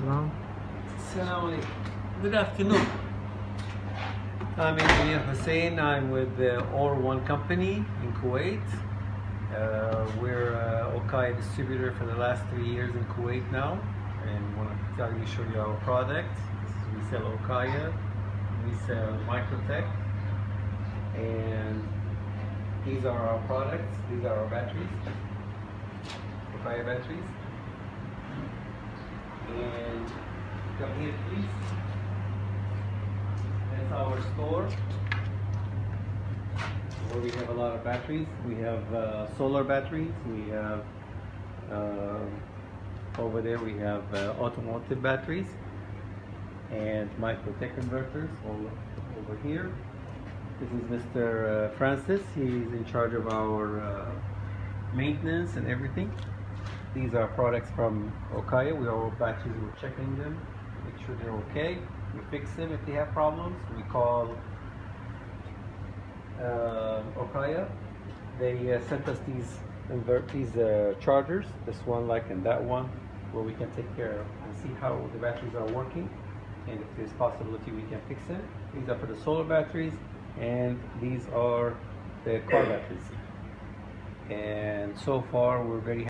Salam. Good afternoon. I'm Engineer Hussein. I'm with the Oor Company in Kuwait. We're OKAYA distributor for the last 3 years in Kuwait now, and want to show you our products. We sell OKAYA, we sell Microtech, and these are our products. These are our batteries, OKAYA batteries. And come here, please. That's our store where we have a lot of batteries. We have solar batteries. We have over there we have automotive batteries and Microtech inverters over here. This is Mr. Francis. He's in charge of our maintenance and everything. These are products from OKAYA. We all batteries, we're checking them, make sure they're okay. We fix them if they have problems. We call OKAYA. They sent us these chargers, this one and that one, where we can take care of and see how the batteries are working, and if there's possibility we can fix them. These are for the solar batteries, and these are the car batteries. And so far we're very happy.